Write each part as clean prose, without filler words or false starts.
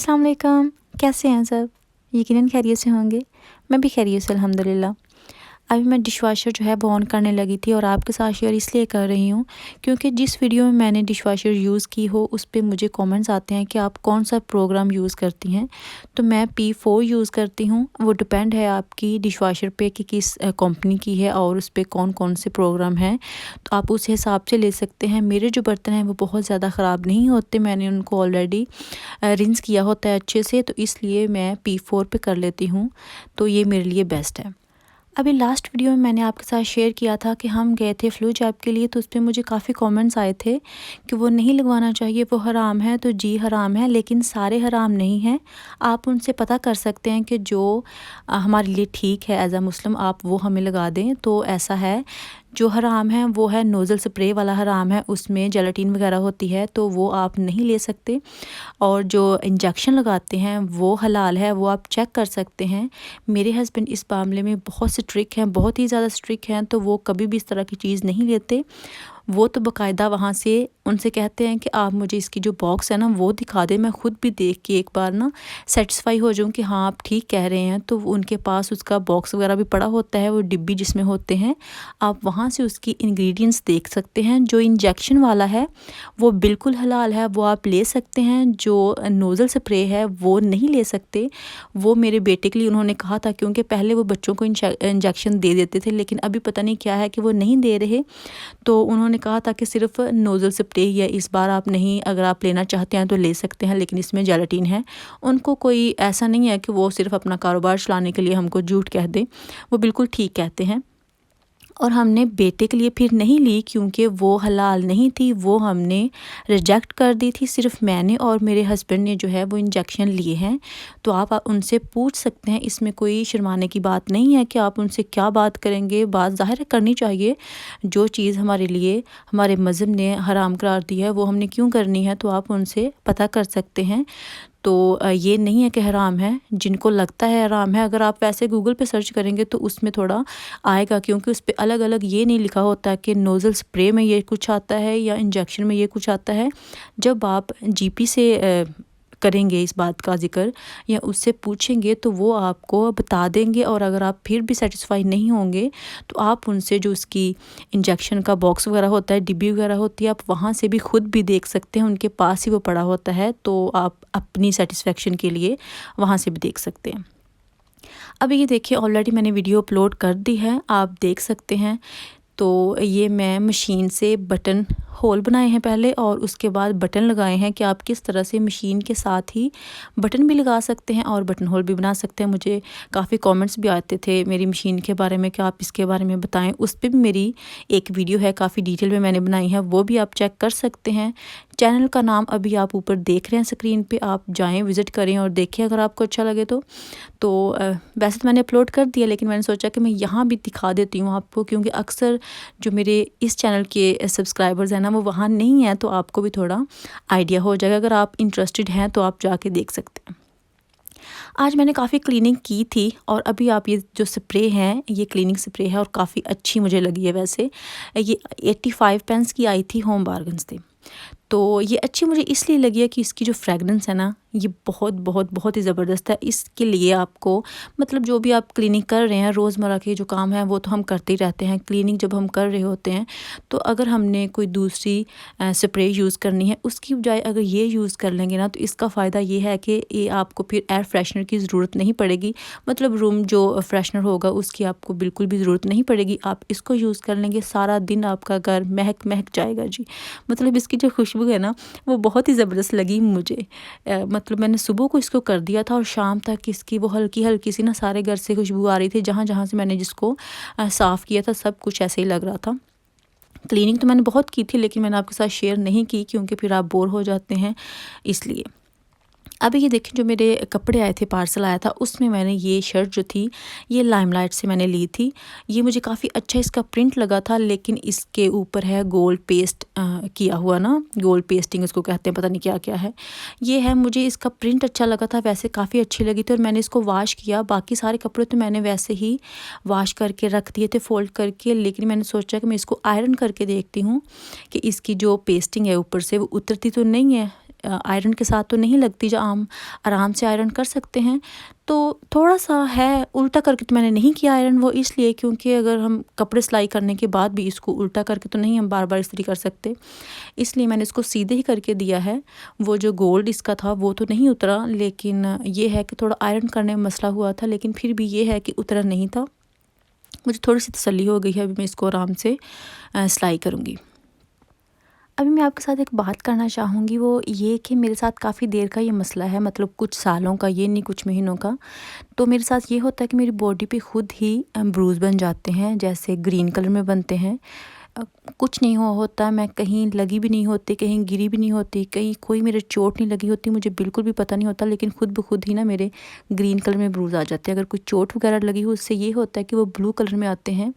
अस्सलाम वालेकुम, कैसे हैं सब? यकीनन खैरियत से होंगे। मैं भी खैरियत से अल्हम्दुलिल्लाह। अभी मैं डिशवॉशर जो है वो ऑन करने लगी थी और आपके साथ शेयर इसलिए कर रही हूँ क्योंकि जिस वीडियो में मैंने डिशवॉशर यूज़ की हो उस पे मुझे कमेंट्स आते हैं कि आप कौन सा प्रोग्राम यूज़ करती हैं। तो मैं P4 यूज़ करती हूँ। वो डिपेंड है आपकी डिशवॉशर पे कि किस कंपनी की है और उस पे कौन-कौन से प्रोग्राम हैं, तो आप उस हिसाब से ले सकते हैं। मेरे जो बर्तन हैं वो बहुत ज़्यादा ख़राब नहीं होते, मैंने उनको ऑलरेडी रिंस किया होता है अच्छे से, तो इसलिए मैं P4 पे कर लेती हूँ, तो ये मेरे लिए बेस्ट है। अभी लास्ट वीडियो में मैंने आपके साथ शेयर किया था कि हम गए थे फ्लू जैब के लिए, तो उस पे मुझे काफ़ी कमेंट्स आए थे कि वो नहीं लगवाना चाहिए, वो हराम है। तो जी हराम है, लेकिन सारे हराम नहीं हैं। आप उनसे पता कर सकते हैं कि जो हमारे लिए ठीक है एज़ अ मुस्लिम, आप वो हमें लगा दें। तो ऐसा है, जो हराम है वो है नोज़ल स्प्रे वाला हराम है, उसमें जेलाटिन वगैरह होती है, तो वो आप नहीं ले सकते। और जो इंजेक्शन लगाते हैं वो हलाल है, वो आप चेक कर सकते हैं। मेरे हस्बैंड इस मामले में बहुत स्ट्रिक्ट हैं, बहुत ही ज़्यादा स्ट्रिक्ट हैं, तो वो कभी भी इस तरह की चीज़ नहीं लेते। वो तो बाकायदा वहाँ से उनसे कहते हैं कि आप मुझे इसकी जो बॉक्स है ना वो दिखा दें, मैं ख़ुद भी देख के एक बार ना सेटिस्फाई हो जाऊँ कि हाँ आप ठीक कह रहे हैं। तो उनके पास उसका बॉक्स वगैरह भी पड़ा होता है, वो डिब्बी जिसमें होते हैं, आप वहाँ से उसकी इंग्रेडिएंट्स देख सकते हैं। जो इंजेक्शन वाला है वो बिल्कुल हलाल है, वो आप ले सकते हैं। जो नोज़ल स्प्रे है वो नहीं ले सकते। वो मेरे बेटे के लिए उन्होंने कहा था, क्योंकि पहले वो बच्चों को इंजेक्शन दे देते थे, लेकिन अभी पता नहीं क्या है कि वो नहीं दे रहे। तो उन्होंने कहा था कि सिर्फ नोज़ल स्प्रे ही है, इस बार आप नहीं, अगर आप लेना चाहते हैं तो ले सकते हैं, लेकिन इसमें जेलाटिन है। उनको कोई ऐसा नहीं है कि वो सिर्फ अपना कारोबार चलाने के लिए हमको झूठ कह दें, वो बिल्कुल ठीक कहते हैं। और हमने बेटे के लिए फिर नहीं ली क्योंकि वो हलाल नहीं थी, वो हमने रिजेक्ट कर दी थी। सिर्फ मैंने और मेरे हस्बैंड ने जो है वो इंजेक्शन लिए हैं। तो आप उनसे पूछ सकते हैं, इसमें कोई शर्माने की बात नहीं है कि आप उनसे क्या बात करेंगे। बात ज़ाहिर है करनी चाहिए, जो चीज़ हमारे लिए हमारे मज़हब ने हराम करार दी है वो हमने क्यों करनी है, तो आप उनसे पता कर सकते हैं। तो ये नहीं है कि हराम है, जिनको लगता है हराम है, अगर आप वैसे गूगल पे सर्च करेंगे तो उसमें थोड़ा आएगा, क्योंकि उस पे अलग-अलग ये नहीं लिखा होता कि नोज़ल स्प्रे में ये कुछ आता है या इंजेक्शन में ये कुछ आता है। जब आप जीपी से करेंगे इस बात का ज़िक्र या उससे पूछेंगे तो वो आपको बता देंगे। और अगर आप फिर भी सेटिस्फाई नहीं होंगे तो आप उनसे जो उसकी इंजेक्शन का बॉक्स वगैरह होता है, डिब्बी वगैरह होती है, आप वहाँ से भी ख़ुद भी देख सकते हैं, उनके पास ही वो पड़ा होता है, तो आप अपनी सेटिस्फेक्शन के लिए वहाँ से भी देख सकते हैं। अब ये देखिए, ऑलरेडी मैंने वीडियो अपलोड कर दी है, आप देख सकते हैं। तो ये मैं मशीन से बटन होल बनाए हैं पहले, और उसके बाद बटन लगाए हैं कि आप किस तरह से मशीन के साथ ही बटन भी लगा सकते हैं और बटन होल भी बना सकते हैं। मुझे काफ़ी कमेंट्स भी आते थे मेरी मशीन के बारे में कि आप इसके बारे में बताएं। उस पर भी मेरी एक वीडियो है, काफ़ी डिटेल में मैंने बनाई है, वो भी आप चेक कर सकते हैं। चैनल का नाम अभी आप ऊपर देख रहे हैं स्क्रीन पे, आप जाएं विज़िट करें और देखें अगर आपको अच्छा लगे तो। वैसे तो मैंने अपलोड कर दिया, लेकिन मैंने सोचा कि मैं यहाँ भी दिखा देती हूँ आपको, क्योंकि अक्सर जो मेरे इस चैनल के सब्सक्राइबर्स हैं ना वो वहाँ नहीं हैं, तो आपको भी थोड़ा आइडिया हो जाएगा। अगर आप इंटरेस्टेड हैं तो आप जाके देख सकते हैं। आज मैंने काफ़ी क्लीनिंग की थी, और अभी आप ये जो स्प्रे हैं ये क्लीनिंग स्प्रे है और काफ़ी अच्छी मुझे लगी है। वैसे ये 85 पेंस की आई थी होम बार्गन्स से। तो ये अच्छी मुझे इसलिए लगी है कि इसकी जो फ्रेगरेंस है ना ये बहुत बहुत बहुत ही ज़बरदस्त है। इसके लिए आपको, मतलब जो भी आप क्लीनिंग कर रहे हैं, रोज़मर्रा के जो काम है वो तो हम करते ही रहते हैं। क्लीनिंग जब हम कर रहे होते हैं तो अगर हमने कोई दूसरी स्प्रे यूज़ करनी है, उसकी बजाय अगर ये यूज़ कर लेंगे ना, तो इसका फ़ायदा ये है कि ये आपको फिर एयर फ्रेशनर की ज़रूरत नहीं पड़ेगी। मतलब रूम जो फ्रेशनर होगा उसकी आपको बिल्कुल भी ज़रूरत नहीं पड़ेगी। आप इसको यूज़ कर लेंगे, सारा दिन आपका घर महक महक जाएगा जी। मतलब इसकी जो खुशबू है ना वो बहुत ही ज़बरदस्त लगी मुझे। मतलब मैंने सुबह को इसको कर दिया था और शाम तक इसकी वो हल्की हल्की सी ना सारे घर से खुशबू आ रही थी। जहाँ जहाँ से मैंने जिसको साफ़ किया था सब कुछ ऐसे ही लग रहा था। क्लीनिंग तो मैंने बहुत की थी, लेकिन मैंने आपके साथ शेयर नहीं की क्योंकि फिर आप बोर हो जाते हैं, इसलिए। अभी ये देखें, जो मेरे कपड़े आए थे, पार्सल आया था, उसमें मैंने ये शर्ट जो थी ये लाइमलाइट से मैंने ली थी। ये मुझे काफ़ी अच्छा इसका प्रिंट लगा था, लेकिन इसके ऊपर है गोल्ड पेस्ट किया हुआ ना, गोल्ड पेस्टिंग उसको कहते हैं, पता नहीं क्या क्या है ये है। मुझे इसका प्रिंट अच्छा लगा था, वैसे काफ़ी अच्छी लगी थी, और मैंने इसको वॉश किया। बाकी सारे कपड़े तो मैंने वैसे ही वॉश करके रख दिए थे फ़ोल्ड करके, लेकिन मैंने सोचा कि मैं इसको आयरन करके देखती हूँ कि इसकी जो पेस्टिंग है ऊपर से वो उतरती तो नहीं है। आयरन के साथ तो नहीं लगती जो आम आराम से आयरन कर सकते हैं। तो थोड़ा सा है उल्टा करके तो मैंने नहीं किया आयरन, वो इसलिए क्योंकि अगर हम कपड़े सिलाई करने के बाद भी इसको उल्टा करके तो नहीं हम बार बार इस्त्री कर सकते, इसलिए मैंने इसको सीधे ही करके दिया है। वो जो गोल्ड इसका था वो तो नहीं उतरा, लेकिन ये है कि थोड़ा आयरन करने में मसला हुआ था, लेकिन फिर भी ये है कि उतरा नहीं था। मुझे थोड़ी सी तसल्ली हो गई है, अभी मैं इसको आराम से सिलाई करूँगी। अभी मैं आपके साथ एक बात करना चाहूँगी, वो ये कि मेरे साथ काफ़ी देर का ये मसला है, मतलब कुछ सालों का, ये नहीं कुछ महीनों का। तो मेरे साथ ये होता है कि मेरी बॉडी पे खुद ही ब्रूज़ बन जाते हैं, जैसे ग्रीन कलर में बनते हैं। कुछ नहीं होता, मैं कहीं लगी भी नहीं होती, कहीं गिरी भी नहीं होती, कहीं कोई मेरे चोट नहीं लगी होती, मुझे बिल्कुल भी पता नहीं होता, लेकिन खुद ब खुद ही ना मेरे ग्रीन कलर में ब्रूज़ आ जाते हैं। अगर कोई चोट वगैरह लगी हो उससे ये होता है कि वो ब्लू कलर में आते हैं,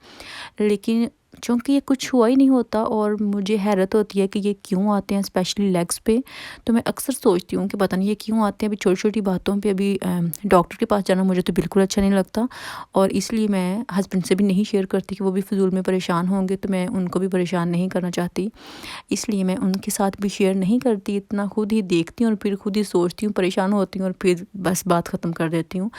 लेकिन चूँकि ये कुछ हुआ ही नहीं होता और मुझे हैरत होती है कि ये क्यों आते हैं, स्पेशली लेग्स पे। तो मैं अक्सर सोचती हूँ कि पता नहीं ये क्यों आते हैं। अभी छोटी-छोटी बातों पे अभी डॉक्टर के पास जाना मुझे तो बिल्कुल अच्छा नहीं लगता, और इसलिए मैं हस्बैंड से भी नहीं शेयर करती कि वो भी फ़िज़ूल में परेशान होंगे, तो मैं उनको भी परेशान नहीं करना चाहती, इसलिए मैं उनके साथ भी शेयर नहीं करती इतना। खुद ही देखती हूँ और फिर खुद ही सोचती हूँ, परेशान होती हूँ और फिर बस बात ख़त्म कर देती हूँ।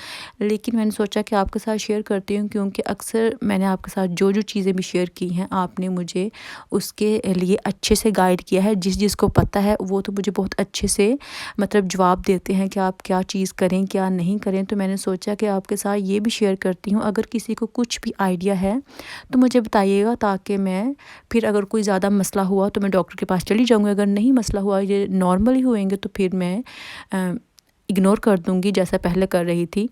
लेकिन मैंने सोचा कि आपके साथ शेयर करती हूँ, क्योंकि अक्सर मैंने आपके साथ जो चीज़ें भी शेयर की हैं, आपने मुझे उसके लिए अच्छे से गाइड किया है। जिसको पता है वो तो मुझे बहुत अच्छे से मतलब जवाब देते हैं कि आप क्या चीज़ करें क्या नहीं करें। तो मैंने सोचा कि आपके साथ ये भी शेयर करती हूँ। अगर किसी को कुछ भी आइडिया है तो मुझे बताइएगा, ताकि मैं फिर अगर कोई ज़्यादा मसला हुआ तो मैं डॉक्टर के पास चली जाऊँगी। अगर नहीं मसला हुआ, ये नॉर्मल ही होएंगे, तो फिर मैं इग्नोर कर दूँगी जैसा पहले कर रही थी।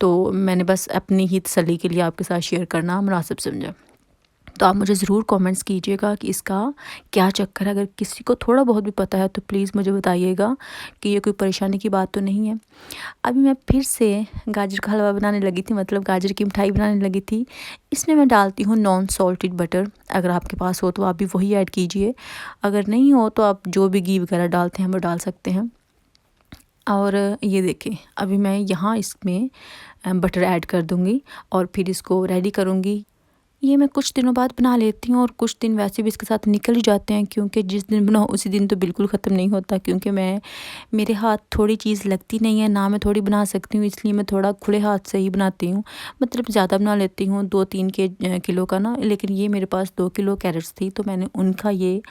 तो मैंने बस अपनी ही तसल्ली के लिए आपके साथ शेयर करना मुनासिब समझा। तो आप मुझे ज़रूर कमेंट्स कीजिएगा कि इसका क्या चक्कर है। अगर किसी को थोड़ा बहुत भी पता है तो प्लीज़ मुझे बताइएगा कि ये कोई परेशानी की बात तो नहीं है। अभी मैं फिर से गाजर का हलवा बनाने लगी थी, मतलब गाजर की मिठाई बनाने लगी थी। इसमें मैं डालती हूँ नॉन सॉल्टेड बटर। अगर आपके पास हो तो आप भी वही ऐड कीजिए, अगर नहीं हो तो आप जो भी घी वगैरह डालते हैं वो डाल सकते हैं। और ये देखें, अभी मैं यहाँ इसमें बटर ऐड कर दूँगी और फिर इसको रेडी करूँगी। ये मैं कुछ दिनों बाद बना लेती हूँ, और कुछ दिन वैसे भी इसके साथ निकल ही जाते हैं, क्योंकि जिस दिन बनाओ उसी दिन तो बिल्कुल ख़त्म नहीं होता, क्योंकि मेरे हाथ थोड़ी चीज़ लगती नहीं है ना, मैं थोड़ी बना सकती हूँ, इसलिए मैं थोड़ा खुले हाथ से ही बनाती हूँ। मतलब ज़्यादा बना लेती हूँ, 2-3 किलो का ना, लेकिन ये मेरे पास 2 किलो कैरेट्स थी तो मैंने उनका ये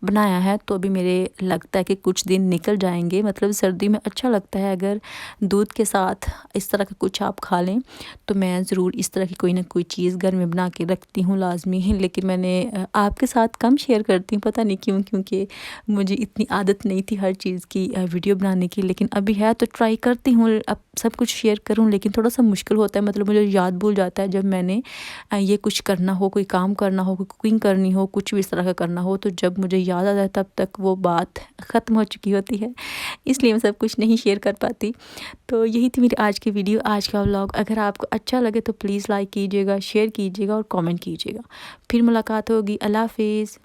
बनाया है। तो अभी मेरे लगता है कि कुछ दिन निकल जाएंगे। मतलब सर्दी में अच्छा लगता है अगर दूध के साथ इस तरह का कुछ आप खा लें, तो मैं ज़रूर इस तरह की कोई ना कोई चीज़ घर में बना के रखती हूँ लाजमी है। लेकिन मैंने आपके साथ कम शेयर करती हूँ, पता नहीं क्यों, क्योंकि मुझे इतनी आदत नहीं थी हर चीज़ की वीडियो बनाने की। लेकिन अभी है तो ट्राई करती हूँ अब सब कुछ शेयर करूँ, लेकिन थोड़ा सा मुश्किल होता है। मतलब मुझे याद भूल जाता है जब मैंने ये कुछ करना हो, कोई काम करना हो, कोई कुकिंग करनी हो, कुछ भी इस तरह का करना हो, तो जब मुझे याद आता है तब तक वो बात ख़त्म हो चुकी होती है, इसलिए मैं सब कुछ नहीं शेयर कर पाती। तो यही थी मेरी आज की वीडियो, आज का व्लॉग। अगर आपको अच्छा लगे तो प्लीज़ लाइक कीजिएगा, शेयर कीजिएगा और कमेंट कीजिएगा। फिर मुलाकात होगी। अल्लाह हाफ़िज़।